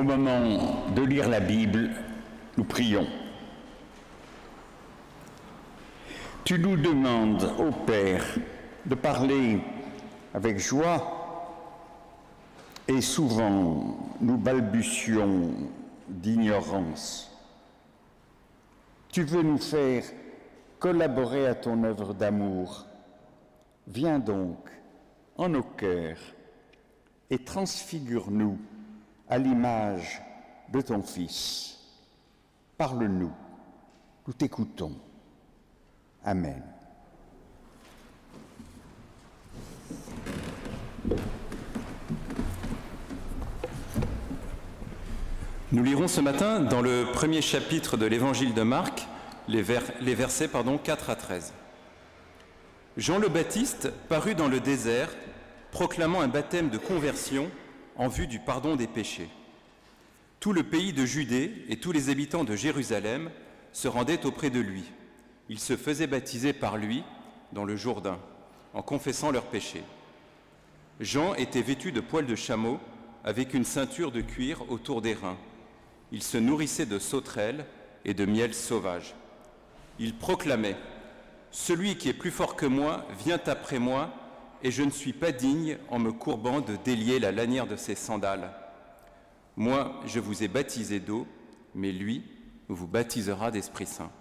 Au moment de lire la Bible, nous prions. Tu nous demandes, ô Père, de parler avec joie et souvent nous balbutions d'ignorance. Tu veux nous faire collaborer à ton œuvre d'amour. Viens donc en nos cœurs et transfigure-nous à l'image de ton Fils. Parle-nous, nous t'écoutons. Amen. Nous lirons ce matin dans le premier chapitre de l'évangile de Marc, les versets 4 à 13. Jean le Baptiste parut dans le désert, proclamant un baptême de conversion en vue du pardon des péchés. Tout le pays de Judée et tous les habitants de Jérusalem se rendaient auprès de lui. Ils se faisaient baptiser par lui dans le Jourdain, en confessant leurs péchés. Jean était vêtu de poils de chameau, avec une ceinture de cuir autour des reins. Il se nourrissait de sauterelles et de miel sauvage. Il proclamait « Celui qui est plus fort que moi vient après moi, et je ne suis pas digne, en me courbant, de délier la lanière de ses sandales. Moi, je vous ai baptisé d'eau, mais lui vous baptisera d'Esprit Saint. »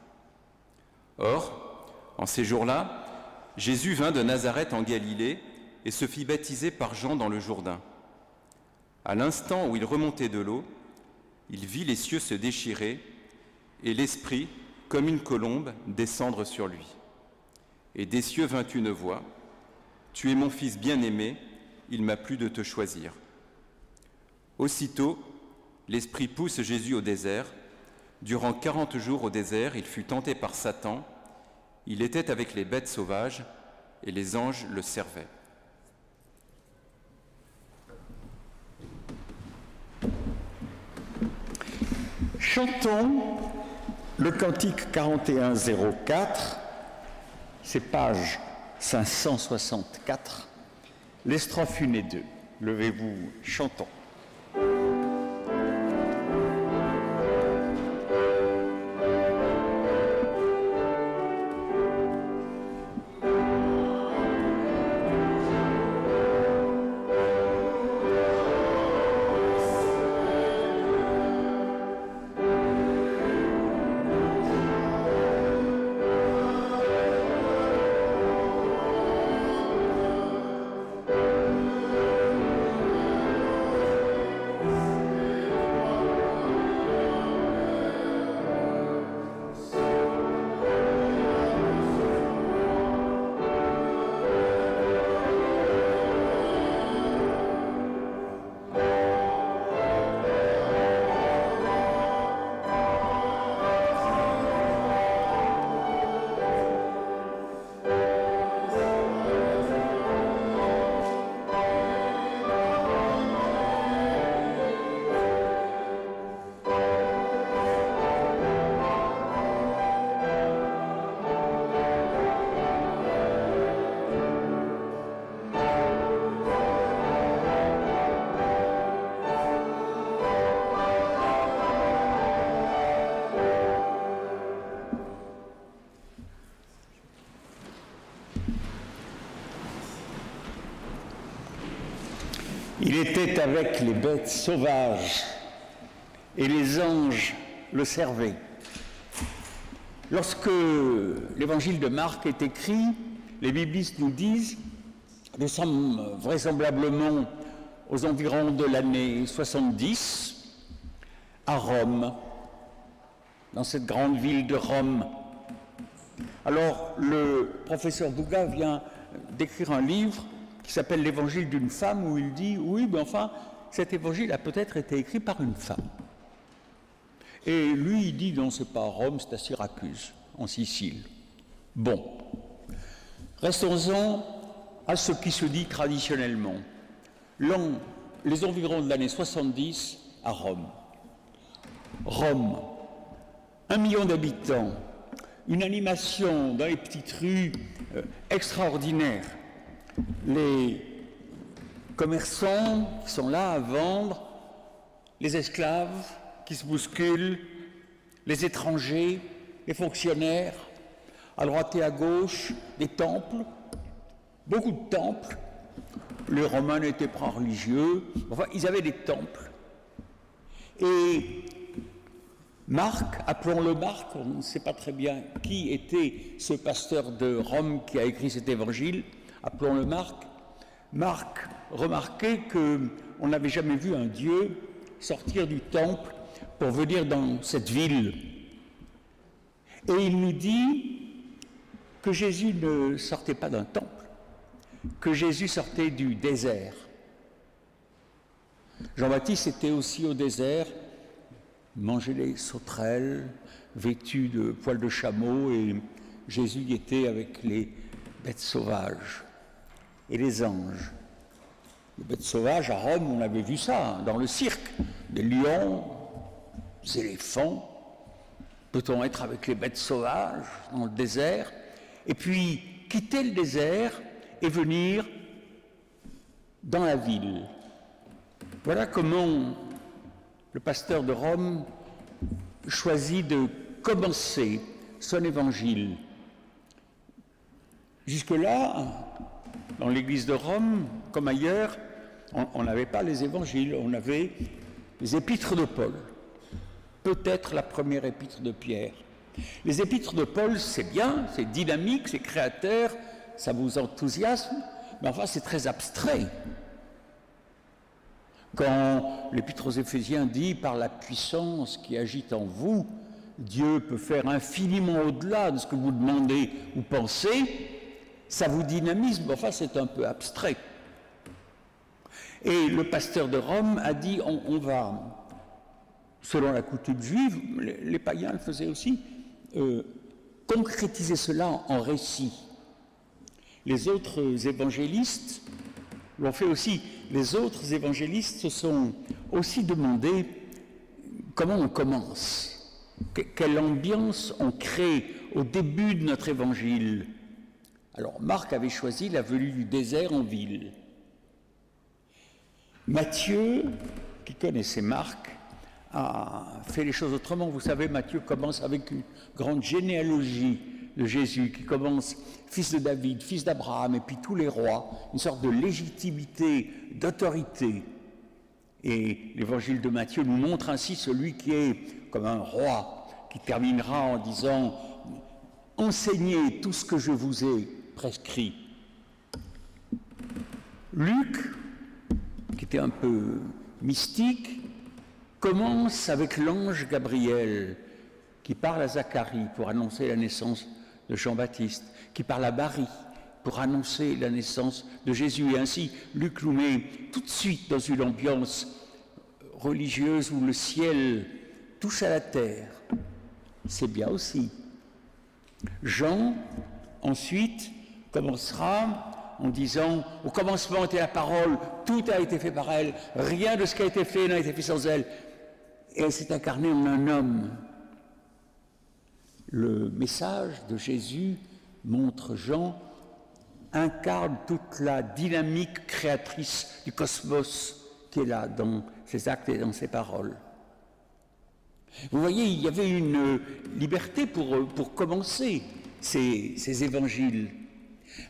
Or, en ces jours-là, Jésus vint de Nazareth en Galilée et se fit baptiser par Jean dans le Jourdain. À l'instant où il remontait de l'eau, il vit les cieux se déchirer et l'Esprit, comme une colombe, descendre sur lui. Et des cieux vint une voix : « Tu es mon Fils bien-aimé, il m'a plu de te choisir. » Aussitôt, l'Esprit pousse Jésus au désert. Durant 40 jours au désert, il fut tenté par Satan. Il était avec les bêtes sauvages et les anges le servaient. Chantons le cantique 4104, c'est page 564, les strophes 1 et 2. Levez-vous, chantons. Il était avec les bêtes sauvages et les anges le servaient. Lorsque l'évangile de Marc est écrit, les biblistes nous disent « Nous sommes vraisemblablement aux environs de l'année 70 à Rome, dans cette grande ville de Rome. » Alors, le professeur Bouga vient d'écrire un livre qui s'appelle « L'évangile d'une femme » où il dit « Oui, mais enfin, cet évangile a peut-être été écrit par une femme. » Et lui, il dit « Non, c'est pas à Rome, c'est à Syracuse, en Sicile. » Bon, restons-en à ce qui se dit traditionnellement. Les environs de l'année 70 à Rome. Rome, 1 million d'habitants, une animation dans les petites rues extraordinaire. Les commerçants qui sont là à vendre les esclaves qui se bousculent, les étrangers, les fonctionnaires, à droite et à gauche, des temples, beaucoup de temples. Les Romains n'étaient pas religieux, enfin, ils avaient des temples. Et Marc, appelons-le Marc, on ne sait pas très bien qui était ce pasteur de Rome qui a écrit cet évangile, appelons-le Marc. Marc remarquait qu'on n'avait jamais vu un Dieu sortir du temple pour venir dans cette ville. Et il nous dit que Jésus ne sortait pas d'un temple, que Jésus sortait du désert. Jean-Baptiste était aussi au désert, mangeait les sauterelles, vêtu de poils de chameau, et Jésus y était avec les bêtes sauvages et les anges. Les bêtes sauvages, à Rome, on avait vu ça, dans le cirque, des lions, des éléphants. Peut-on être avec les bêtes sauvages dans le désert? Et puis, quitter le désert et venir dans la ville. Voilà comment le pasteur de Rome choisit de commencer son évangile. Jusque-là, dans l'église de Rome, comme ailleurs, on n'avait pas les évangiles, on avait les épîtres de Paul. Peut-être la première épître de Pierre. Les épîtres de Paul, c'est bien, c'est dynamique, c'est créateur, ça vous enthousiasme, mais enfin c'est très abstrait. Quand l'épître aux Éphésiens dit « Par la puissance qui agite en vous, Dieu peut faire infiniment au-delà de ce que vous demandez ou pensez », ça vous dynamise, mais enfin c'est un peu abstrait. Et le pasteur de Rome a dit on va, selon la coutume juive, les païens le faisaient aussi, concrétiser cela en récit. Les autres évangélistes l'ont fait aussi. Les autres évangélistes se sont aussi demandé comment on commence, quelle ambiance on crée au début de notre évangile. Alors Marc avait choisi la venue du désert en ville. Matthieu, qui connaissait Marc, a fait les choses autrement. Vous savez, Matthieu commence avec une grande généalogie de Jésus, qui commence fils de David, fils d'Abraham, et puis tous les rois, une sorte de légitimité, d'autorité. Et l'évangile de Matthieu nous montre ainsi celui qui est comme un roi, qui terminera en disant « Enseignez tout ce que je vous ai prescrit ». Luc, qui était un peu mystique, commence avec l'ange Gabriel, qui parle à Zacharie pour annoncer la naissance de Jean-Baptiste, qui parle à Marie pour annoncer la naissance de Jésus. Et ainsi, Luc nous met tout de suite dans une ambiance religieuse où le ciel touche à la terre. C'est bien aussi. Jean, ensuite, commencera en disant « Au commencement était la parole, tout a été fait par elle, rien de ce qui a été fait n'a été fait sans elle. Et elle s'est incarnée en un homme. » Le message de Jésus, montre Jean, incarne toute la dynamique créatrice du cosmos qui est là dans ses actes et dans ses paroles. Vous voyez, il y avait une liberté pour commencer ces évangiles.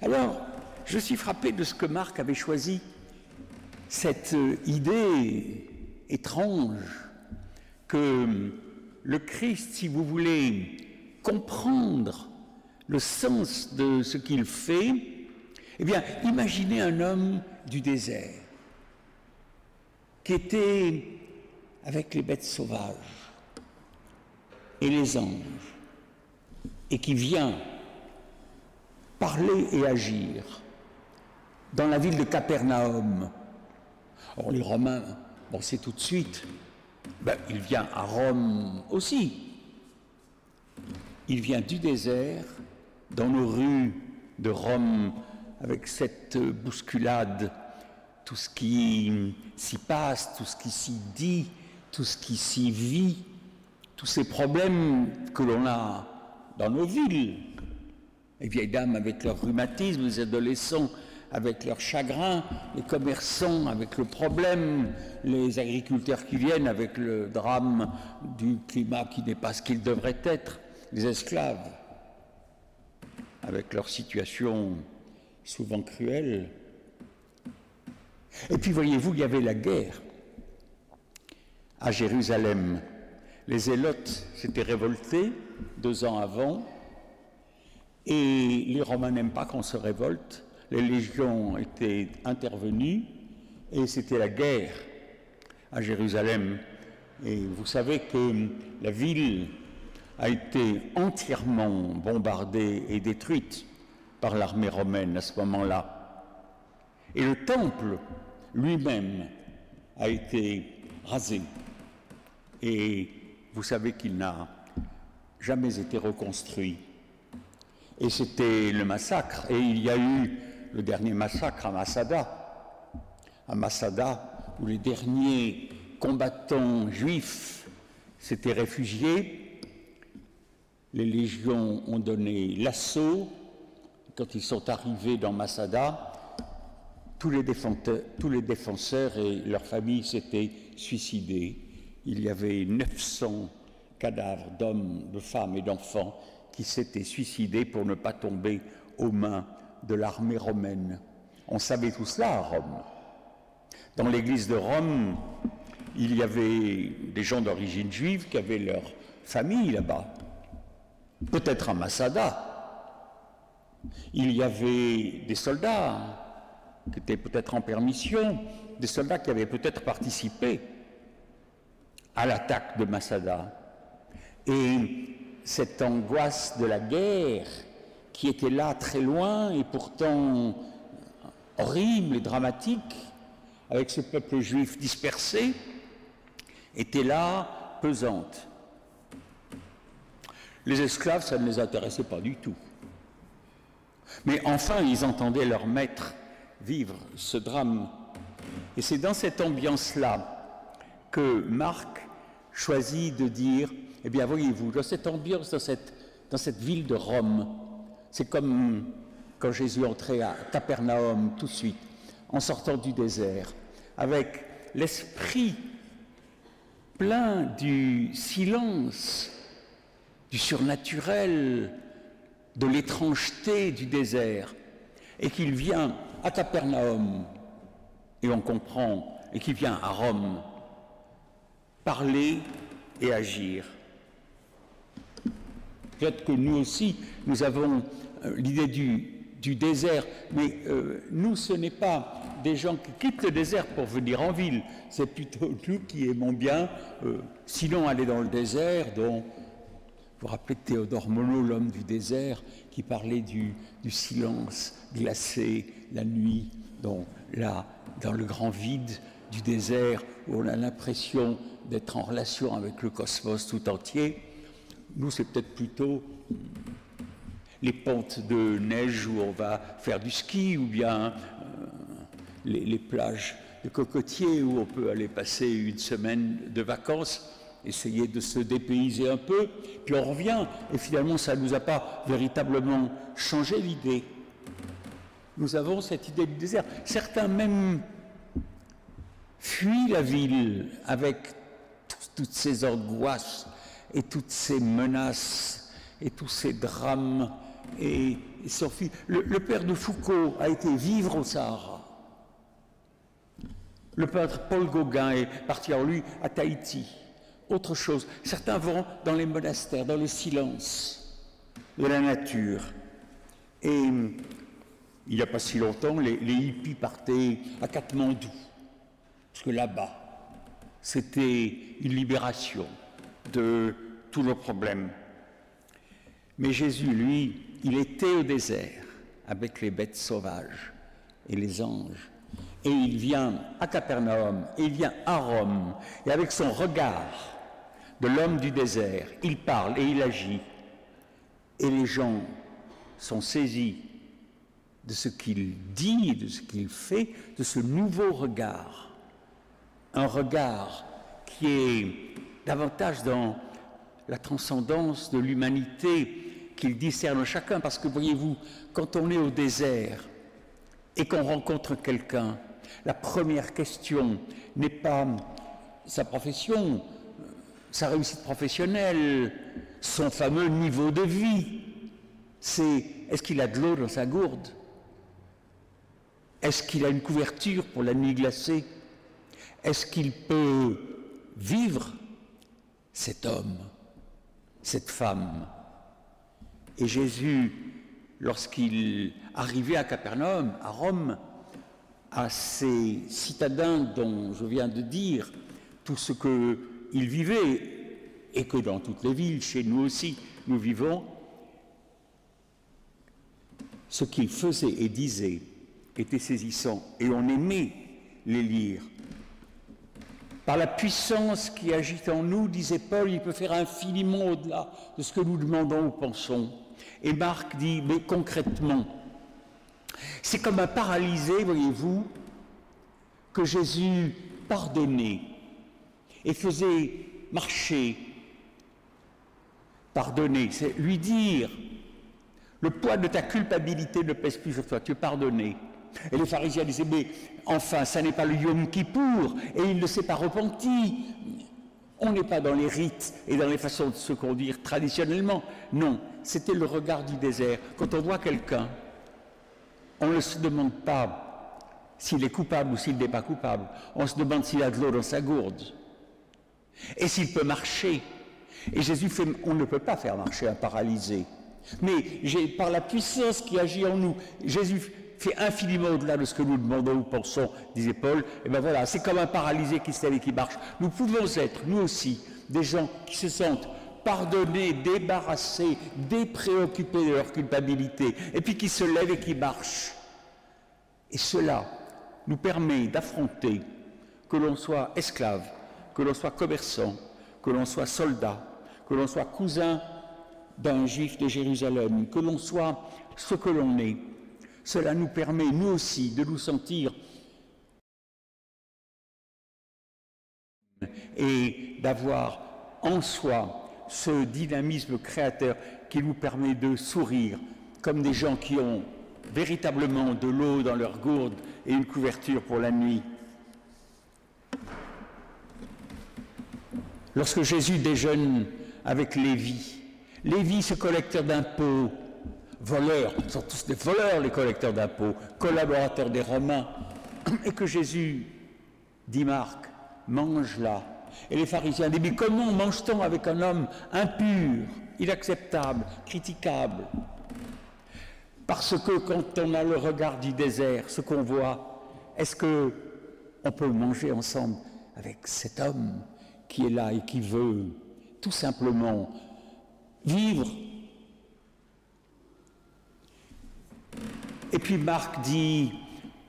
Alors, je suis frappé de ce que Marc avait choisi, cette idée étrange que le Christ, si vous voulez comprendre le sens de ce qu'il fait, eh bien, imaginez un homme du désert qui était avec les bêtes sauvages et les anges et qui vient parler et agir dans la ville de Capernaum. Or, les Romains, bon, c'est tout de suite, il vient à Rome aussi. Il vient du désert, dans nos rues de Rome, avec cette bousculade, tout ce qui s'y passe, tout ce qui s'y dit, tout ce qui s'y vit, tous ces problèmes que l'on a dans nos villes. Les vieilles dames avec leur rhumatisme, les adolescents avec leur chagrin, les commerçants avec le problème, les agriculteurs qui viennent avec le drame du climat qui n'est pas ce qu'il devrait être, les esclaves avec leur situation souvent cruelle. Et puis voyez-vous, il y avait la guerre à Jérusalem. Les Zélotes s'étaient révoltés 2 ans avant, et les Romains n'aiment pas qu'on se révolte. Les légions étaient intervenues, et c'était la guerre à Jérusalem. Et vous savez que la ville a été entièrement bombardée et détruite par l'armée romaine à ce moment-là. Et le temple lui-même a été rasé. Et vous savez qu'il n'a jamais été reconstruit. Et c'était le massacre. Et il y a eu le dernier massacre à Masada, où les derniers combattants juifs s'étaient réfugiés. Les légions ont donné l'assaut. Quand ils sont arrivés dans Masada, tous les défenseurs et leurs familles s'étaient suicidés. Il y avait 900 cadavres d'hommes, de femmes et d'enfants qui s'étaient suicidés pour ne pas tomber aux mains de l'armée romaine. On savait tout cela à Rome. Dans l'église de Rome, il y avait des gens d'origine juive qui avaient leur famille là-bas. Peut-être à Masada. Il y avait des soldats qui étaient peut-être en permission, des soldats qui avaient peut-être participé à l'attaque de Masada. Et cette angoisse de la guerre qui était là très loin et pourtant horrible et dramatique, avec ce peuple juif dispersé, était là, pesante. Les esclaves, ça ne les intéressait pas du tout. Mais enfin, ils entendaient leur maître vivre ce drame. Et c'est dans cette ambiance-là que Marc choisit de dire, eh bien voyez-vous, dans cette ambiance, dans cette ville de Rome, c'est comme quand Jésus entrait à Capernaum tout de suite, en sortant du désert, avec l'esprit plein du silence, du surnaturel, de l'étrangeté du désert, et qu'il vient à Capernaum, et on comprend, et qu'il vient à Rome, parler et agir. Peut-être que nous aussi, nous avons l'idée du désert, mais nous, ce n'est pas des gens qui quittent le désert pour venir en ville, c'est plutôt nous qui aimons bien, sinon aller dans le désert, dont vous vous rappelez de Théodore Monod, l'homme du désert, qui parlait du silence glacé, la nuit, dans le grand vide du désert, où on a l'impression d'être en relation avec le cosmos tout entier. Nous, c'est peut-être plutôt les pentes de neige où on va faire du ski, ou bien les plages de cocotiers où on peut aller passer une semaine de vacances, essayer de se dépayser un peu, puis on revient, et finalement ça ne nous a pas véritablement changé l'idée. Nous avons cette idée du désert. Certains même fuient la ville avec toutes ces angoisses et toutes ces menaces et tous ces drames. Et le père de Foucault a été vivre au Sahara. Le peintre Paul Gauguin est parti en lui à Tahiti. Autre chose, certains vont dans les monastères, dans le silence de la nature. Et il n'y a pas si longtemps, les hippies partaient à Katmandou, parce que là-bas, c'était une libération de tous nos problèmes. Mais Jésus, lui, il était au désert avec les bêtes sauvages et les anges. Et il vient à Capernaum, et il vient à Rome, et avec son regard de l'homme du désert, il parle et il agit. Et les gens sont saisis de ce qu'il dit, de ce qu'il fait, de ce nouveau regard. Un regard qui est davantage dans la transcendance de l'humanité qu'il discerne chacun. Parce que voyez-vous, quand on est au désert et qu'on rencontre quelqu'un, la première question n'est pas sa profession, sa réussite professionnelle, son fameux niveau de vie. C'est est-ce qu'il a de l'eau dans sa gourde? Est-ce qu'il a une couverture pour la nuit glacée? Est-ce qu'il peut vivre, cet homme, cette femme? Et Jésus, lorsqu'il arrivait à Capernaum, à Rome, à ces citadins dont je viens de dire, tout ce qu'ils vivaient, et que dans toutes les villes, chez nous aussi, nous vivons, ce qu'ils faisaient et disaient était saisissant, et on aimait les lire. Par la puissance qui agit en nous, disait Paul, il peut faire infiniment au-delà de ce que nous demandons ou pensons. Et Marc dit, mais concrètement, c'est comme un paralysé, voyez-vous, que Jésus pardonnait et faisait marcher. Pardonner, c'est lui dire, le poids de ta culpabilité ne pèse plus sur toi, tu es pardonné. Et les pharisiens disaient, mais enfin, ça n'est pas le Yom Kippour, et il ne s'est pas repenti. On n'est pas dans les rites et dans les façons de se conduire traditionnellement. Non, c'était le regard du désert. Quand on voit quelqu'un, on ne se demande pas s'il est coupable ou s'il n'est pas coupable. On se demande s'il a de l'eau dans sa gourde et s'il peut marcher. Et Jésus fait, on ne peut pas faire marcher un paralysé. Mais par la puissance qui agit en nous, Jésus fait infiniment au-delà de ce que nous demandons ou pensons, disait Paul. Et bien voilà, c'est comme un paralysé qui se lève et qui marche. Nous pouvons être, nous aussi, des gens qui se sentent pardonnés, débarrassés, dépréoccupés de leur culpabilité, et puis qui se lèvent et qui marchent. Et cela nous permet d'affronter, que l'on soit esclave, que l'on soit commerçant, que l'on soit soldat, que l'on soit cousin d'un juif de Jérusalem, que l'on soit ce que l'on est. Cela nous permet, nous aussi, de nous sentir et d'avoir en soi ce dynamisme créateur qui nous permet de sourire comme des gens qui ont véritablement de l'eau dans leur gourde et une couverture pour la nuit. Lorsque Jésus déjeune avec Lévi, ce collecteur d'impôts, voleurs, ils sont tous des voleurs, les collecteurs d'impôts, collaborateurs des Romains, et que Jésus dit Marc, mange là. Et les pharisiens disent, mais comment mange-t-on avec un homme impur, inacceptable, critiquable? Parce que quand on a le regard du désert, ce qu'on voit, est-ce qu'on peut manger ensemble avec cet homme qui est là et qui veut tout simplement vivre? Et puis Marc dit,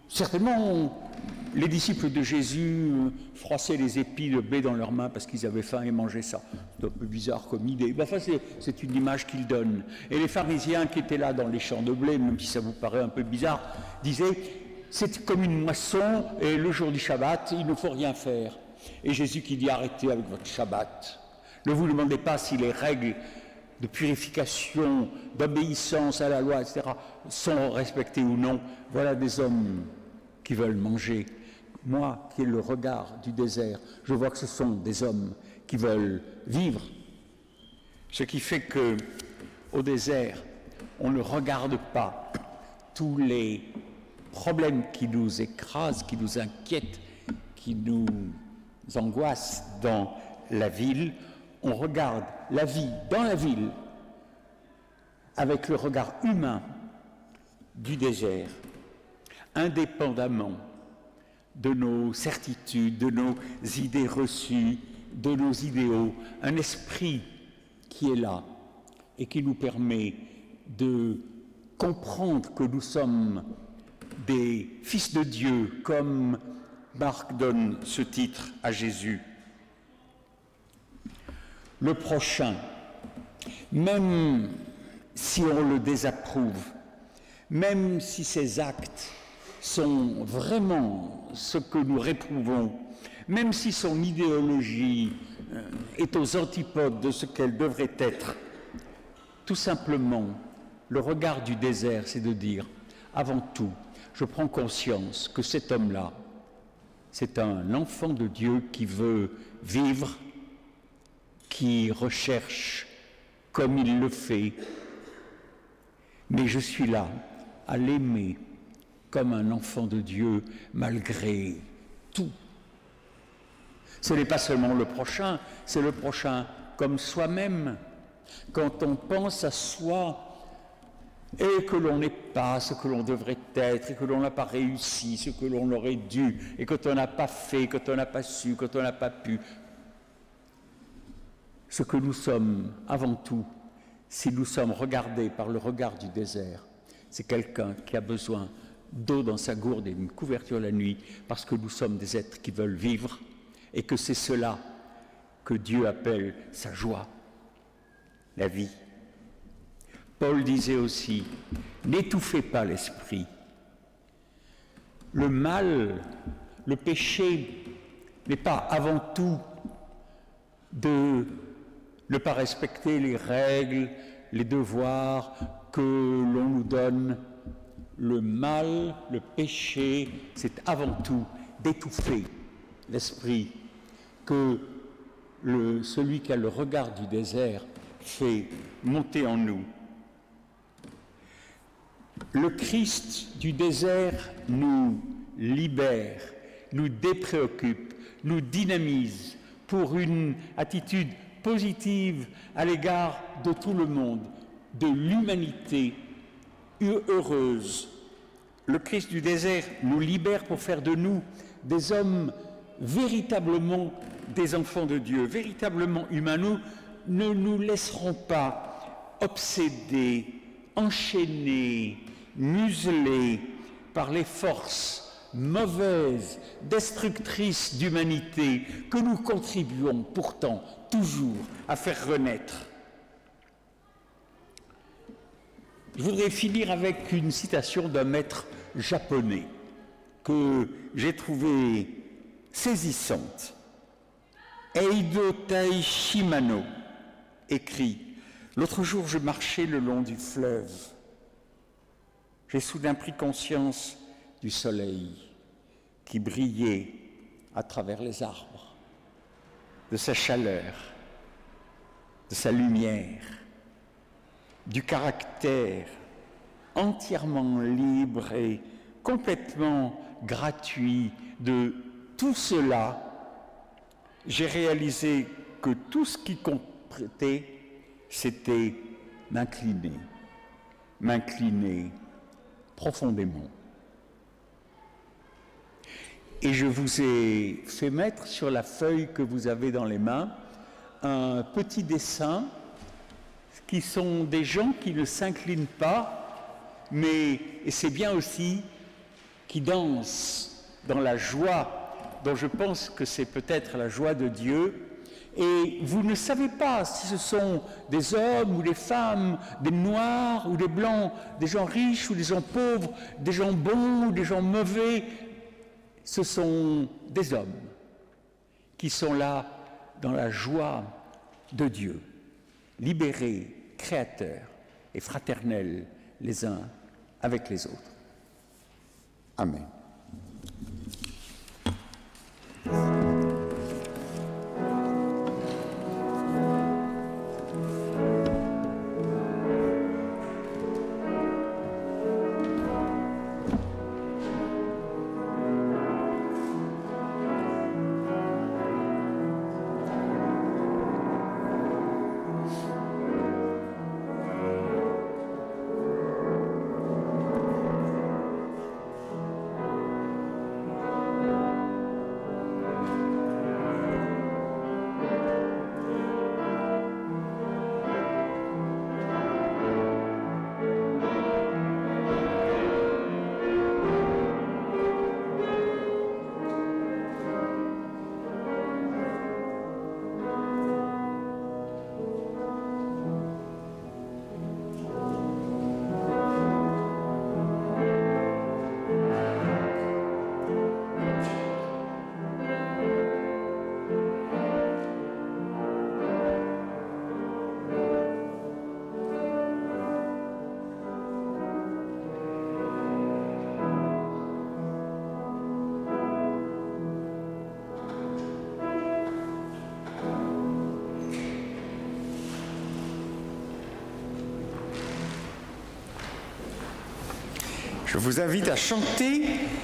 certainement, les disciples de Jésus froissaient les épis de blé dans leurs mains parce qu'ils avaient faim et mangeaient ça. C'est un peu bizarre comme idée. Mais enfin, c'est une image qu'il donne. Et les pharisiens qui étaient là dans les champs de blé, même si ça vous paraît un peu bizarre, disaient, c'est comme une moisson et le jour du Shabbat, il ne faut rien faire. Et Jésus qui dit, arrêtez avec votre Shabbat. Ne vous demandez pas si les règles de purification, d'obéissance à la loi, etc., sont respectés ou non. Voilà des hommes qui veulent manger. Moi, qui ai le regard du désert, je vois que ce sont des hommes qui veulent vivre. Ce qui fait que, au désert, on ne regarde pas tous les problèmes qui nous écrasent, qui nous inquiètent, qui nous angoissent dans la ville. On regarde la vie dans la ville avec le regard humain du désert, indépendamment de nos certitudes, de nos idées reçues, de nos idéaux, un esprit qui est là et qui nous permet de comprendre que nous sommes des fils de Dieu, comme Marc donne ce titre à Jésus. Le prochain, même si on le désapprouve, même si ses actes sont vraiment ce que nous réprouvons, même si son idéologie est aux antipodes de ce qu'elle devrait être, tout simplement, le regard du désert, c'est de dire, avant tout, je prends conscience que cet homme-là, c'est un enfant de Dieu qui veut vivre, qui recherche comme il le fait, mais je suis là à l'aimer comme un enfant de Dieu malgré tout. Ce n'est pas seulement le prochain, c'est le prochain comme soi-même. Quand on pense à soi et que l'on n'est pas ce que l'on devrait être, et que l'on n'a pas réussi ce que l'on aurait dû, et quand on n'a pas fait, quand on n'a pas su, quand on n'a pas pu, ce que nous sommes avant tout, si nous sommes regardés par le regard du désert, c'est quelqu'un qui a besoin d'eau dans sa gourde et d'une couverture la nuit, parce que nous sommes des êtres qui veulent vivre, et que c'est cela que Dieu appelle sa joie, la vie. Paul disait aussi, n'étouffez pas l'esprit. Le mal, le péché n'est pas avant tout de ne pas respecter les règles, les devoirs que l'on nous donne. Le mal, le péché, c'est avant tout d'étouffer l'esprit que celui qui a le regard du désert fait monter en nous. Le Christ du désert nous libère, nous dépréoccupe, nous dynamise pour une attitude positive à l'égard de tout le monde, de l'humanité heureuse. Le Christ du désert nous libère pour faire de nous des hommes véritablement des enfants de Dieu, véritablement humains. Nous ne nous laisserons pas obséder, enchaîner, muselés par les forces mauvaises, destructrices d'humanité que nous contribuons pourtant toujours à faire renaître. Je voudrais finir avec une citation d'un maître japonais que j'ai trouvée saisissante. Eido Taishimano écrit « L'autre jour, je marchais le long du fleuve. J'ai soudain pris conscience du soleil qui brillait à travers les arbres, de sa chaleur, de sa lumière, du caractère entièrement libre et complètement gratuit de tout cela. J'ai réalisé que tout ce qui comptait, c'était m'incliner profondément. Et je vous ai fait mettre sur la feuille que vous avez dans les mains un petit dessin qui sont des gens qui ne s'inclinent pas, mais, et c'est bien aussi, qui dansent dans la joie, dont je pense que c'est peut-être la joie de Dieu. Et vous ne savez pas si ce sont des hommes ou des femmes, des noirs ou des blancs, des gens riches ou des gens pauvres, des gens bons ou des gens mauvais. Ce sont des hommes qui sont là dans la joie de Dieu, libérés, créateurs et fraternels les uns avec les autres. Amen. Je vous invite à chanter